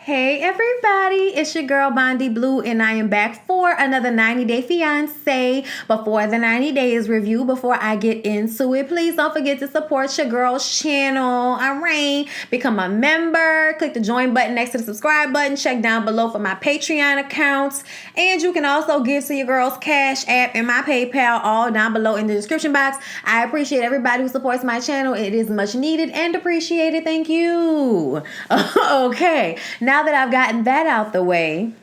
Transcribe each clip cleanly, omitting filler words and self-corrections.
Hey everybody, it's your girl Bondy Blue and I am back for another 90 Day Fiancé. Before the 90 days review, before I get into it, please don't forget to support your girl's channel. Alright, become a member, click the join button next to the subscribe button, check down below for my Patreon accounts, and you can also give to your girl's Cash App and my PayPal all down below in the description box. I appreciate everybody who supports my channel. It is much needed and appreciated. Thank you. Okay, now that I've gotten that out the way,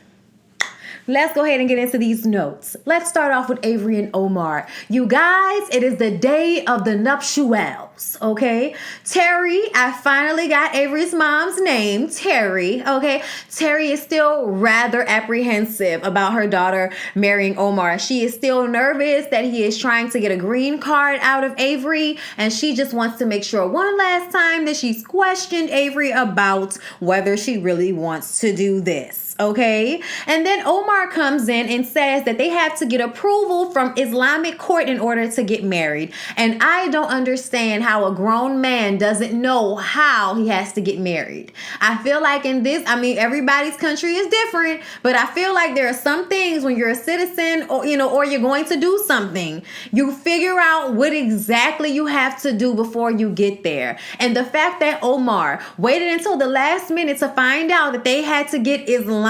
let's go ahead and get into these notes. Let's start off with Avery and Omar. You guys, it is the day of the nuptials, okay? Terry, I finally got Avery's mom's name, Terry, okay? Terry is still rather apprehensive about her daughter marrying Omar. She is still nervous that he is trying to get a green card out of Avery, and she just wants to make sure one last time that she's questioned Avery about whether she really wants to do this. Okay, and then Omar comes in and says that they have to get approval from Islamic court in order to get married. And I don't understand how a grown man doesn't know how he has to get married. I feel like in this, I mean, everybody's country is different, but I feel like there are some things when you're a citizen or, or you're going to do something, you figure out what exactly you have to do before you get there. And the fact that Omar waited until the last minute to find out that they had to get Islamic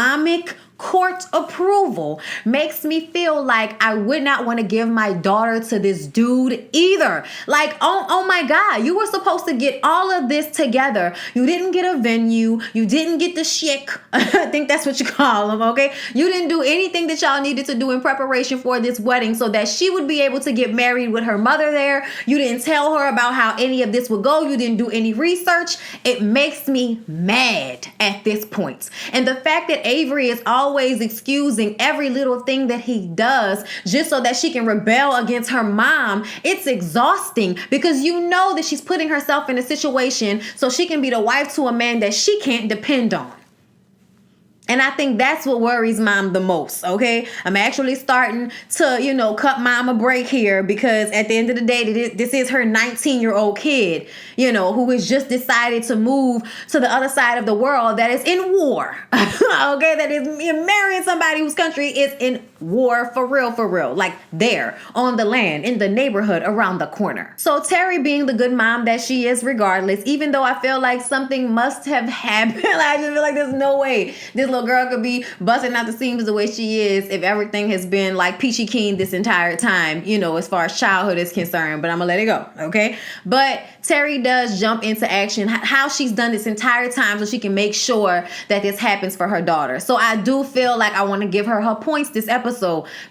court approval makes me feel like I would not want to give my daughter to this dude either. Like, oh my God, you were supposed to get all of this together. You didn't get a venue. You didn't get the sheikh. I think that's what you call them, okay? You didn't do anything that y'all needed to do in preparation for this wedding so that she would be able to get married with her mother there. You didn't tell her about how any of this would go. You didn't do any research. It makes me mad at this point. And the fact that Avery is always excusing every little thing that he does just so that she can rebel against her mom, it's exhausting because you know that she's putting herself in a situation so she can be the wife to a man that she can't depend on. And I think that's what worries mom the most, okay? I'm actually starting to, cut mom a break here because at the end of the day, this is her 19-year-old kid, who has just decided to move to the other side of the world that is in war, okay? That is marrying somebody whose country is in war for real, like there on the land, in the neighborhood, around the corner. So Terry, being the good mom that she is regardless, even though I feel like something must have happened, I just feel like there's no way this little girl could be busting out the seams the way she is if everything has been like peachy keen this entire time, as far as childhood is concerned, but I'm gonna let it go, okay? But Terry does jump into action, how she's done this entire time so she can make sure that this happens for her daughter. So I do feel like I want to give her points this episode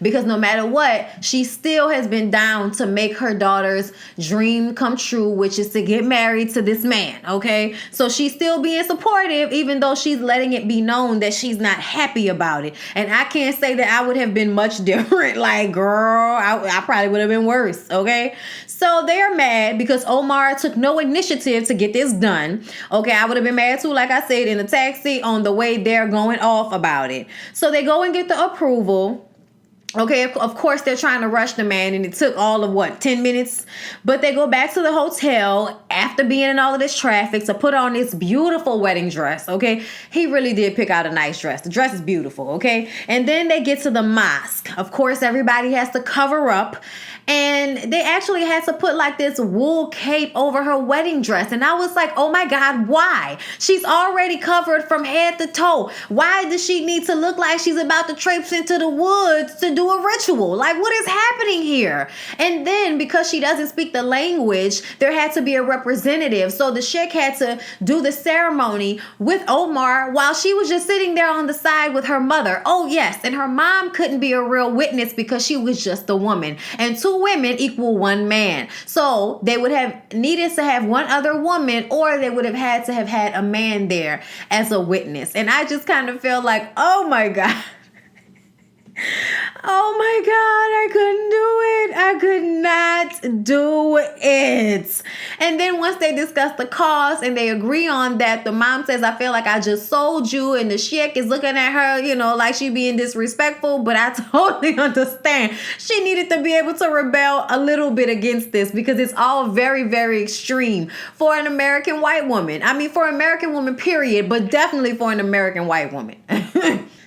because no matter what, she still has been down to make her daughter's dream come true, which is to get married to this man, okay? So she's still being supportive even though she's letting it be known that she's not happy about it. And I can't say that I would have been much different. Like, girl, I probably would have been worse, okay? So they're mad because Omar took no initiative to get this done. Okay, I would have been mad too, like I said, in the taxi on the way there going off about it. So they go and get the approval. Okay, of course, they're trying to rush the man, and it took all of 10 minutes? But they go back to the hotel after being in all of this traffic to put on this beautiful wedding dress, okay? He really did pick out a nice dress. The dress is beautiful, okay? And then they get to the mosque. Of course, everybody has to cover up, and they actually had to put like this wool cape over her wedding dress. And I was like, oh my God, why? She's already covered from head to toe. Why does she need to look like she's about to traipse into the woods to do a ritual? Like, what is happening here? And then because she doesn't speak the language, there had to be a representative. So the sheikh had to do the ceremony with Omar while she was just sitting there on the side with her mother. Oh yes, and her mom couldn't be a real witness because she was just a woman. And two women equal one man. So they would have needed to have one other woman, or they would have had to have had a man there as a witness. And I just kind of feel like, oh my God. Oh my God, I couldn't do it. I could not do it. And then once they discuss the cost and they agree on that, the mom says, I feel like I just sold you. And the sheik is looking at her, like she being disrespectful. But I totally understand. She needed to be able to rebel a little bit against this because it's all very, very extreme for an American white woman. I mean, for an American woman, period, but definitely for an American white woman.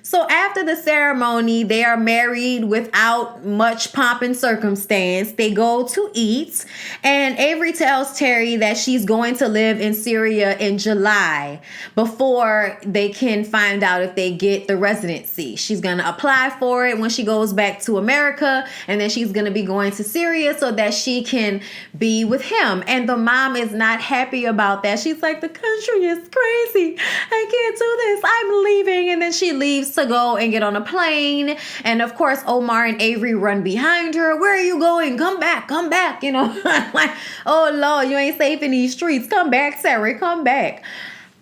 So after the ceremony, they are married without much pomp and circumstance. They go to eat, and Avery tells Terry that she's going to live in Syria in July before they can find out if they get the residency. She's going to apply for it when she goes back to America, and then she's going to be going to Syria so that she can be with him. And the mom is not happy about that. She's like, the country is crazy. I can't do this. I'm leaving. And then she leaves to go and get on a plane. And of course, Omar and Avery run behind her. Where are you going? Come back, like, oh Lord, you ain't safe in these streets. Come back, Sarah, come back.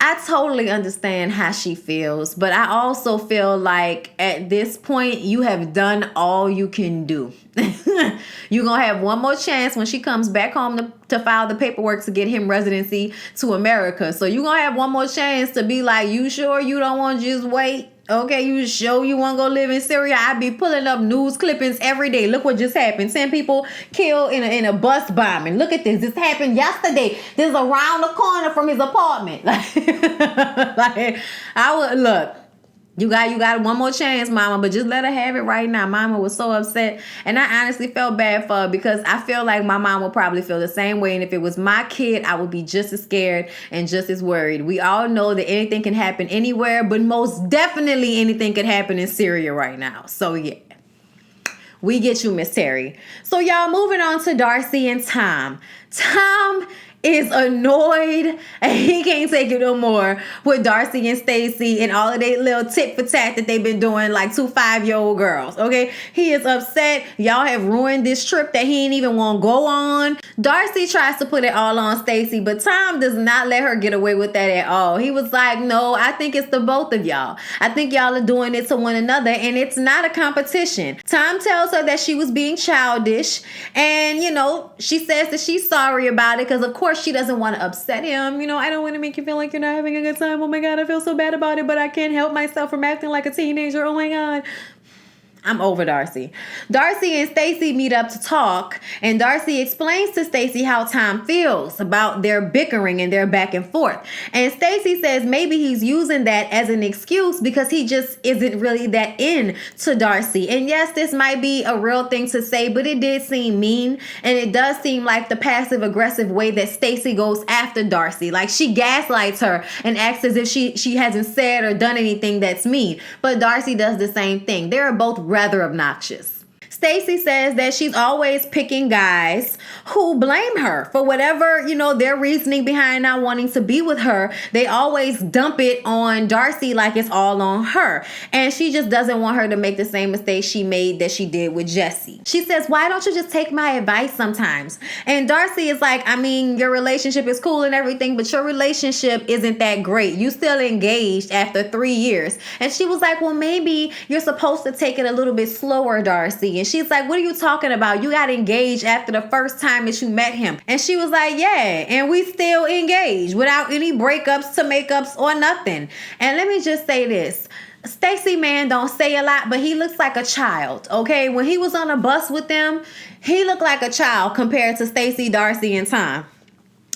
I totally understand how she feels, but I also feel like at this point, you have done all you can do. You're going to have one more chance when she comes back home to file the paperwork to get him residency to America. So you're going to have one more chance to be like, you sure you don't want to just wait? Okay, you sure you want to go live in Syria? I be pulling up news clippings every day. Look what just happened. 10 people killed in a bus bombing. Look at this. This happened yesterday. This is around the corner from his apartment. Like I would look. You got one more chance, mama, but just let her have it right now. Mama was so upset. And I honestly felt bad for her because I feel like my mom will probably feel the same way. And if it was my kid, I would be just as scared and just as worried. We all know that anything can happen anywhere, but most definitely anything could happen in Syria right now. So yeah. We get you, Miss Terry. So y'all, moving on to Darcy and Tom. Tom is annoyed and he can't take it no more with Darcy and Stacy and all of their little tit for tat that they've been doing like 2 5-year-old girls. Okay, he is upset. Y'all have ruined this trip that he ain't even want to go on. Darcy tries to put it all on Stacy, but Tom does not let her get away with that at all. He was like, no, I think it's the both of y'all. I think y'all are doing it to one another and it's not a competition. Tom tells her that she was being childish and she says that she's sorry about it because of course she doesn't want to upset him. I don't want to make you feel like you're not having a good time. Oh my God, I feel so bad about it, but I can't help myself from acting like a teenager. Oh my God. I'm over Darcy. Darcy and Stacy meet up to talk, and Darcy explains to Stacy how Tom feels about their bickering and their back and forth. And Stacy says maybe he's using that as an excuse because he just isn't really that into Darcy. And yes, this might be a real thing to say, but it did seem mean, and it does seem like the passive aggressive way that Stacy goes after Darcy. Like she gaslights her and acts as if she hasn't said or done anything that's mean. But Darcy does the same thing. They are both rather obnoxious. Stacy says that she's always picking guys who blame her for whatever, their reasoning behind not wanting to be with her. They always dump it on Darcy like it's all on her. And she just doesn't want her to make the same mistake she made that she did with Jesse. She says, why don't you just take my advice sometimes? And Darcy is like, I mean, your relationship is cool and everything, but your relationship isn't that great. You still engaged after 3 years. And she was like, well, maybe you're supposed to take it a little bit slower, Darcy. And she's like, what are you talking about? You got engaged after the first time that you met him. And she was like, yeah, and we still engaged without any breakups to makeups or nothing. And let me just say this. Stacy man don't say a lot, but he looks like a child, okay? When he was on a bus with them, he looked like a child compared to Stacy, Darcy, and Tom.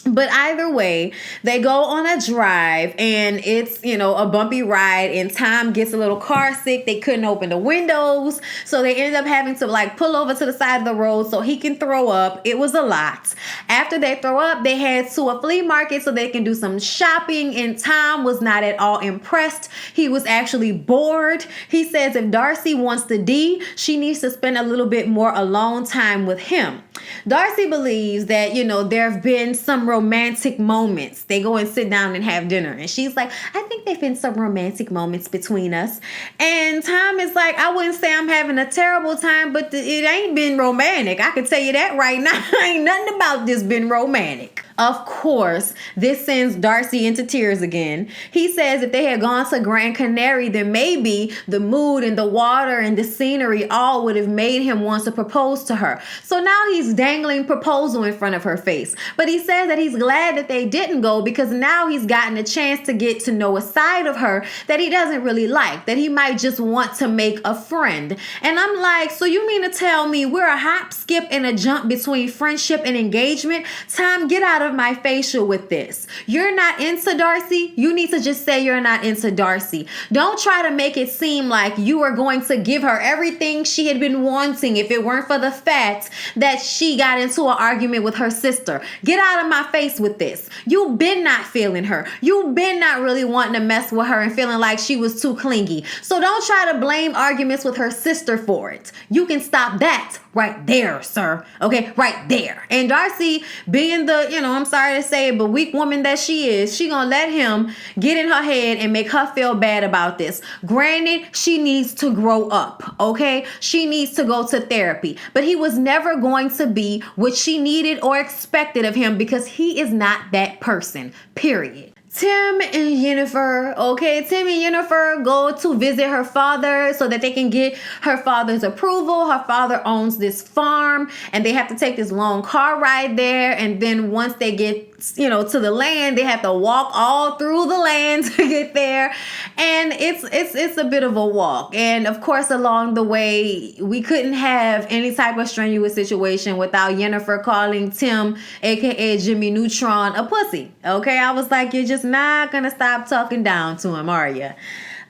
But either way, they go on a drive and it's, a bumpy ride and Tom gets a little car sick. They couldn't open the windows. So they ended up having to pull over to the side of the road so he can throw up. It was a lot. After they throw up, they head to a flea market so they can do some shopping. And Tom was not at all impressed. He was actually bored. He says if Darcy wants the D, she needs to spend a little bit more alone time with him. Darcy believes that, there have been some romantic moments. They go and sit down and have dinner. And she's like, I think there've been some romantic moments between us. And Tom is like, I wouldn't say I'm having a terrible time, but it ain't been romantic. I can tell you that right now. Ain't nothing about this been romantic. Of course, this sends Darcy into tears again. He says if they had gone to Gran Canary, then maybe the mood and the water and the scenery all would have made him want to propose to her. So now he's dangling proposal in front of her face. But he says that he's glad that they didn't go because now he's gotten a chance to get to know a side of her that he doesn't really like, that he might just want to make a friend. And I'm like, so you mean to tell me we're a hop, skip, and a jump between friendship and engagement? Tom, get out of my facial with this. You're not into Darcy. You need to just say you're not into Darcy. Don't try to make it seem like you are going to give her everything she had been wanting if it weren't for the fact that she got into an argument with her sister. Get out of my face with this. You've been not feeling her. You've been not really wanting to mess with her and feeling like she was too clingy. So don't try to blame arguments with her sister for it. You can stop that right there, sir. Okay, right there. And Darcy, being the, I'm sorry to say it, but weak woman that she is, she gonna let him get in her head and make her feel bad about this. Granted, she needs to grow up, okay? She needs to go to therapy. But he was never going to be what she needed or expected of him because he is not that person, period. Tim and Yennefer, okay? Tim and Yennefer go to visit her father so that they can get her father's approval. Her father owns this farm and they have to take this long car ride there. And then once they get, to the land, they have to walk all through the land to get there. And it's a bit of a walk. And of course, along the way, we couldn't have any type of strenuous situation without Yennefer calling Tim, aka Jimmy Neutron, a pussy. Okay, I was like, you're just not gonna stop talking down to him, are you?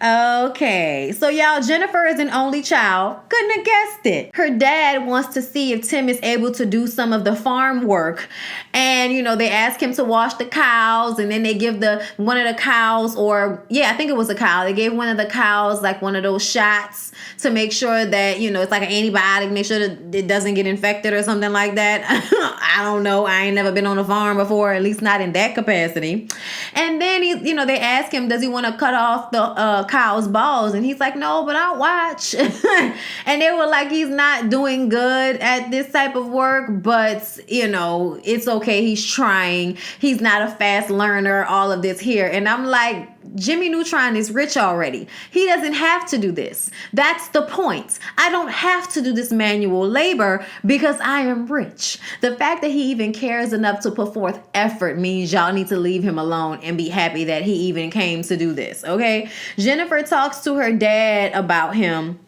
Okay, so y'all, Jennifer is an only child. Couldn't have guessed it. Her dad wants to see if Tim is able to do some of the farm work. And, they ask him to wash the cows, and then they give one of the cows, I think it was a cow. They gave one of the cows like one of those shots to make sure that, it's like an antibiotic, make sure that it doesn't get infected or something like that. I don't know. I ain't never been on a farm before, at least not in that capacity. And then, they ask him, does he want to cut off the cow's balls? And he's like, no, but I'll watch. And they were like, he's not doing good at this type of work, but, it's okay. He's trying. He's not a fast learner, all of this here. And I'm like, Jimmy Neutron is rich already. He doesn't have to do this. That's the point. I don't have to do this manual labor because I am rich. The fact that he even cares enough to put forth effort means y'all need to leave him alone and be happy that he even came to do this, okay? Jennifer talks to her dad about him.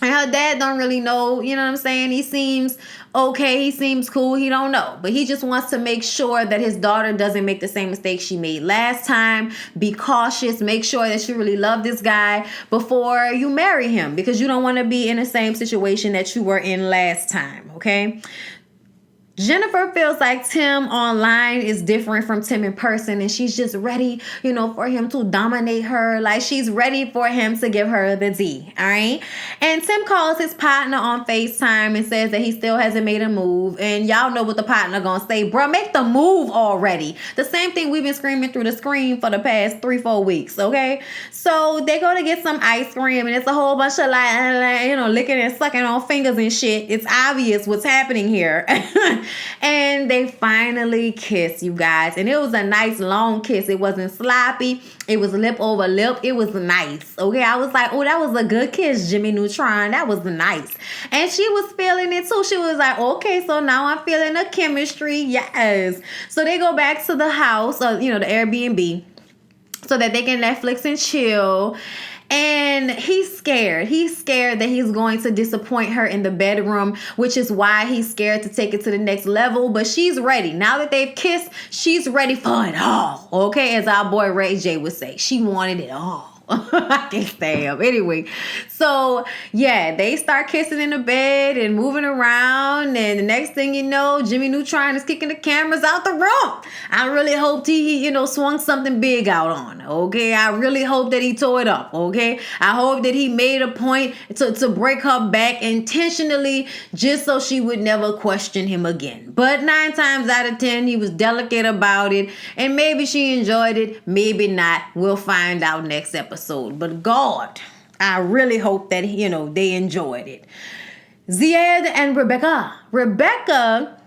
And her dad don't really know, you know what I'm saying? He seems okay. He seems cool. He don't know. But he just wants to make sure that his daughter doesn't make the same mistake she made last time. Be cautious. Make sure that you really love this guy before you marry him, because you don't want to be in the same situation that you were in last time, okay? Jennifer feels like Tim online is different from Tim in person, and she's just ready, for him to dominate her. Like, she's ready for him to give her the D, all right? And Tim calls his partner on FaceTime and says that he still hasn't made a move. And y'all know what the partner gonna say. Bruh, make the move already. The same thing we've been screaming through the screen for the past 3-4 weeks, okay? So they go to get some ice cream, and it's a whole bunch of licking and sucking on fingers and shit. It's obvious what's happening here. And they finally kiss, you guys. And it was a nice long kiss. It wasn't sloppy. It was lip over lip. It was nice. Okay, I was like, oh, that was a good kiss, Jimmy Neutron. That was nice. And she was feeling it too. She was like, okay, so now I'm feeling the chemistry. Yes. So they go back to the house, the Airbnb, so that they can Netflix and chill. And he's scared. He's scared that he's going to disappoint her in the bedroom, which is why he's scared to take it to the next level. But she's ready. Now that they've kissed, she's ready for it all. Okay, as our boy Ray J would say, she wanted it all. I can't stand him. Anyway, so yeah, they start kissing in the bed and moving around, and the next thing you know, Jimmy Neutron is kicking the cameras out the room. I really hoped he swung something big out on. Okay, I really hope that he tore it up. Okay, I hope that he made a point to break her back intentionally, just so she would never question him again. But 9 times out of 10, he was delicate about it, and maybe she enjoyed it, maybe not. We'll find out next episode. But God, I really hope that, they enjoyed it. Ziad and Rebecca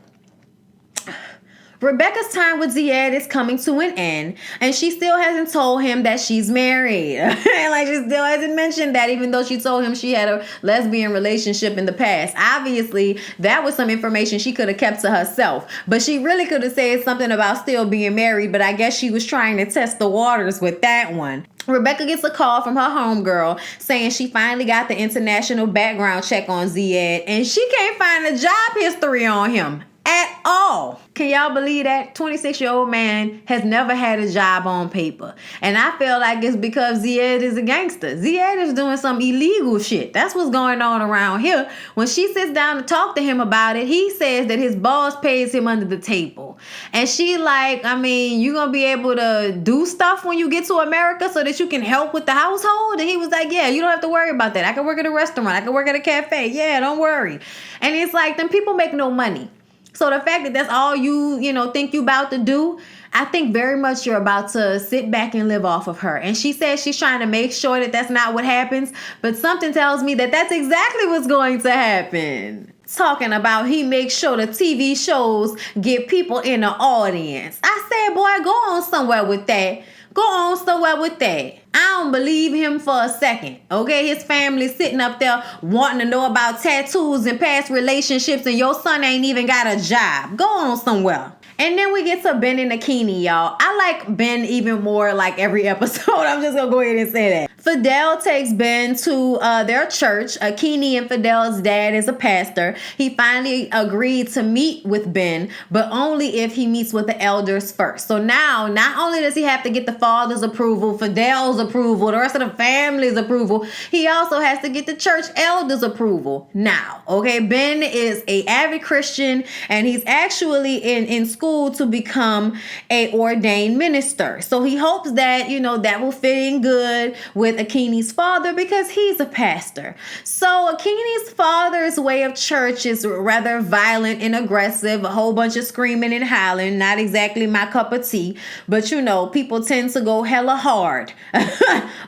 Rebecca's time with Zied is coming to an end, and she still hasn't told him that she's married. And like, she still hasn't mentioned that, even though she told him she had a lesbian relationship in the past. Obviously, that was some information she could have kept to herself, but she really could have said something about still being married, but I guess she was trying to test the waters with that one. Rebecca gets a call from her homegirl saying she finally got the international background check on Zied, and she can't find a job history on him at all. Can y'all believe that? 26-year-old man has never had a job on paper. And I feel like it's because Zied is a gangster. Zied is doing some illegal shit. That's what's going on around here. When she sits down to talk to him about it, he says that his boss pays him under the table. And she like, I mean, you gonna be able to do stuff when you get to America so that you can help with the household? And he was like, yeah, you don't have to worry about that. I can work at a restaurant. I can work at a cafe. Yeah, don't worry. And it's like, them people make no money. So the fact that that's all you think you about to do, I think very much you're about to sit back and live off of her. And she says she's trying to make sure that that's not what happens. But something tells me that that's exactly what's going to happen. Talking about he makes sure the TV shows get people in the audience. I said, boy, go on somewhere with that. Go on somewhere with that. I don't believe him for a second. Okay, his family sitting up there wanting to know about tattoos and past relationships, and your son ain't even got a job. Go on somewhere. And then we get to Ben and Akini, y'all. I like Ben even more like every episode. I'm just gonna go ahead and say that. Fidel takes Ben to their church. Akini and Fidel's dad is a pastor. He finally agreed to meet with Ben, but only if he meets with the elders first. So now, not only does he have to get the father's approval, Fidel's approval, the rest of the family's approval, he also has to get the church elders' approval. Now, okay, Ben is a avid Christian, and he's actually in school to become a ordained minister. So he hopes that, that will fit in good with Akini's father because he's a pastor. So Akini's father's way of church is rather violent and aggressive, a whole bunch of screaming and hollering, not exactly my cup of tea, but people tend to go hella hard.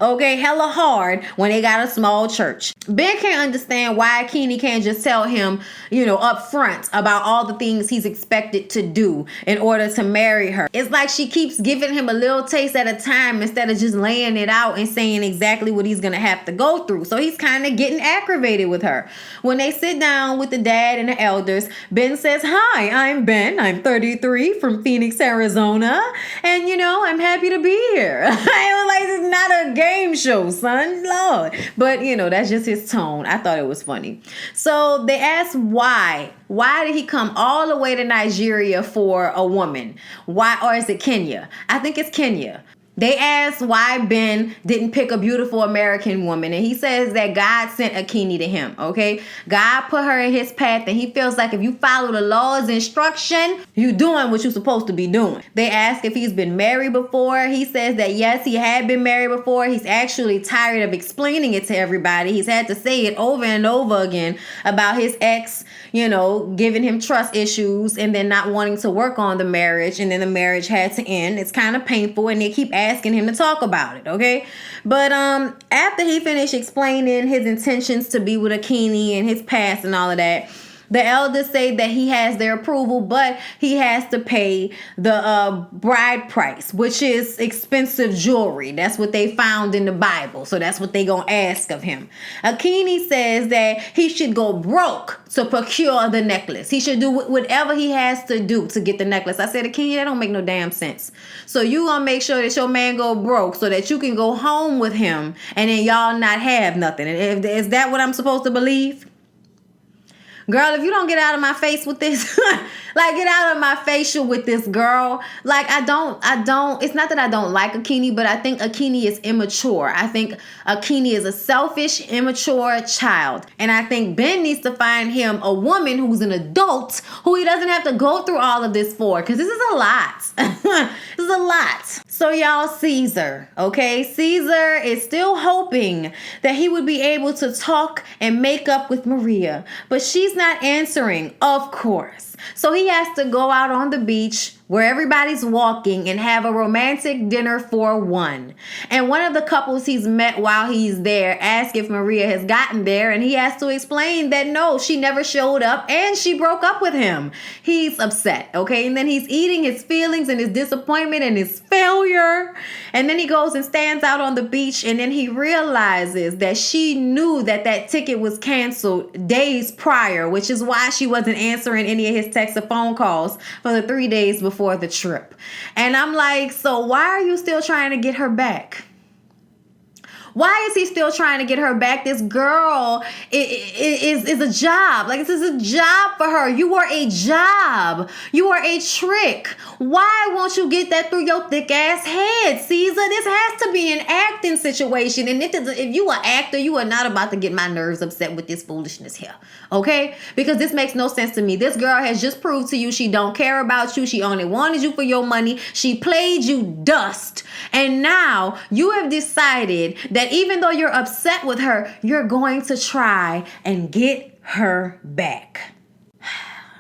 Okay, hella hard when they got a small church. Ben can't understand why Akini can't just tell him, up front about all the things he's expected to do in order to marry her. It's like she keeps giving him a little taste at a time instead of just laying it out and saying exactly what he's going to have to go through. So he's kind of getting aggravated with her. When they sit down with the dad and the elders, Ben says, "Hi, I'm Ben. I'm 33 from Phoenix, Arizona. And, I'm happy to be here." I was like, it's not a game show, son. Lord. But, that's just his tone. I thought it was funny. So they asked why. Why did he come all the way to Nigeria for a woman? Why? Or is it Kenya? I think it's Kenya. They asked why Ben didn't pick a beautiful American woman, and he says that God sent Akini to him, okay? God put her in his path, and he feels like if you follow the Lord's instruction, you're doing what you're supposed to be doing. They asked if he's been married before. He says that yes, he had been married before. He's actually tired of explaining it to everybody. He's had to say it over and over again about his ex, giving him trust issues and then not wanting to work on the marriage, and then the marriage had to end. It's kind of painful, and they keep asking him to talk about it, okay? But after he finished explaining his intentions to be with Akini and his past and all of that, the elders say that he has their approval, but he has to pay the bride price, which is expensive jewelry. That's what they found in the Bible. So that's what they gonna ask of him. Akini says that he should go broke to procure the necklace. He should do whatever he has to do to get the necklace. I said, Akini, that don't make no damn sense. So you gonna make sure that your man go broke so that you can go home with him and then y'all not have nothing. Is that what I'm supposed to believe? Girl, if you don't get out of my face with this, like get out of my facial with this, girl. Like I don't, it's not that I don't like Akini, but I think Akini is immature. I think Akini is a selfish, immature child. And I think Ben needs to find him a woman who's an adult who he doesn't have to go through all of this for. Because this is a lot. This is a lot. So y'all, Caesar, okay? Caesar is still hoping that he would be able to talk and make up with Maria. But she's not answering, of course. So he has to go out on the beach where everybody's walking and have a romantic dinner for one. And one of the couples he's met while he's there asks if Maria has gotten there, and he has to explain that no, she never showed up and she broke up with him. He's upset, okay? And then he's eating his feelings and his disappointment and his failure. And then he goes and stands out on the beach, and then he realizes that she knew that that ticket was canceled days prior, which is why she wasn't answering any of his texts or phone calls for the 3 days before the trip. And I'm like, so why are you still trying to get her back? Why is he still trying to get her back? This girl is a job. Like, this is a job for her. You are a job. You are a trick. Why won't you get that through your thick ass head, Caesar? This has to be an acting situation. And if you are an actor, you are not about to get my nerves upset with this foolishness here. Okay? Because this makes no sense to me. This girl has just proved to you she don't care about you. She only wanted you for your money. She played you dust. And now you have decided that even though you're upset with her, you're going to try and get her back.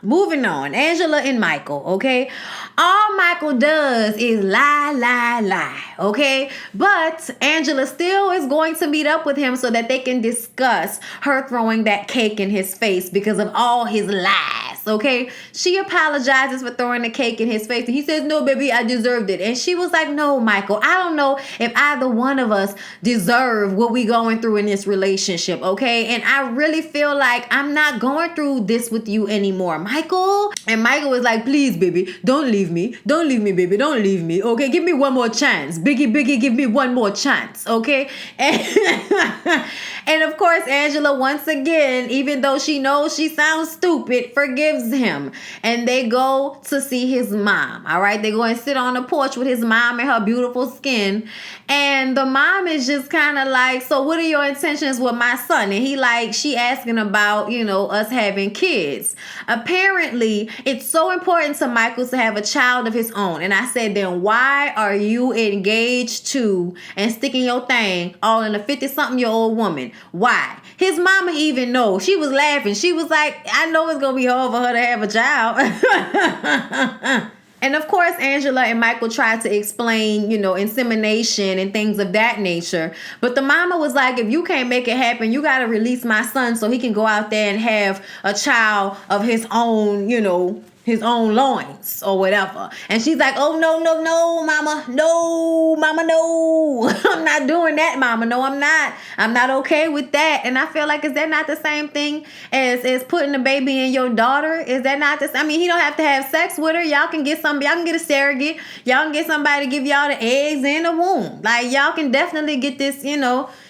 Moving on, Angela and Michael, okay? All Michael does is lie, lie, lie, okay? But Angela still is going to meet up with him so that they can discuss her throwing that cake in his face because of all his lies, okay? She apologizes for throwing the cake in his face, and he says, no, baby, I deserved it. And she was like, no, Michael, I don't know if either one of us deserve what we going through in this relationship, okay? And I really feel like I'm not going through this with you anymore, Michael. And Michael was like, please, baby, don't leave me. Don't leave me, baby. Don't leave me. Okay, give me one more chance. Biggie, give me one more chance. Okay. And of course, Angela, once again, even though she knows she sounds stupid, forgives him. And they go to see his mom. All right. They go and sit on the porch with his mom and her beautiful skin. And the mom is just kind of like, so what are your intentions with my son? And she asking about, us having kids. Apparently, it's so important to Michael to have a child of his own. And I said, then why are you engaged to and sticking your thing all in a 50-something-year-old woman? Why? His mama even knows. She was laughing. She was like, I know it's going to be hard for her to have a child. And of course, Angela and Michael tried to explain, insemination and things of that nature. But the mama was like, if you can't make it happen, you got to release my son so he can go out there and have a child of his own, his own loins or whatever. And she's like, oh, no, mama. No, mama, no. I'm not doing that, mama. No, I'm not. I'm not okay with that. And I feel like, is that not the same thing as putting the baby in your daughter? Is that not the, I mean, he don't have to have sex with her. Y'all can get a surrogate. Y'all can get somebody to give y'all the eggs in the womb. Like, y'all can definitely get this,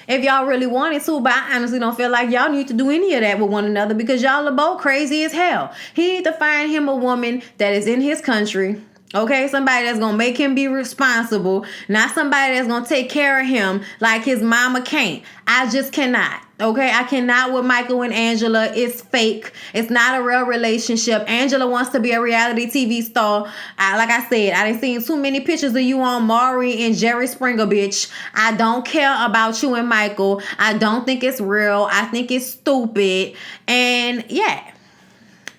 if y'all really wanted to, but I honestly don't feel like y'all need to do any of that with one another because y'all are both crazy as hell. He need to find him a woman that is in his country, okay? Somebody that's going to make him be responsible, not somebody that's going to take care of him like his mama can't. I just cannot, okay? I cannot with Michael and Angela. It's fake. It's not a real relationship. Angela wants to be a reality TV star. Like I said, I done seen too many pictures of you on Maury and Jerry Springer, bitch. I don't care about you and Michael. I don't think it's real. I think it's stupid. And yeah,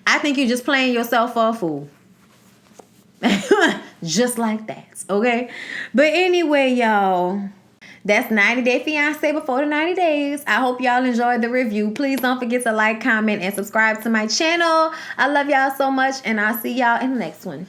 I think you're just playing yourself for a fool. Just like that, okay? But anyway, y'all, that's 90 Day Fiancé before the 90 days. I hope y'all enjoyed the review. Please don't forget to like, comment, and subscribe to my channel. I love y'all so much, and I'll see y'all in the next one.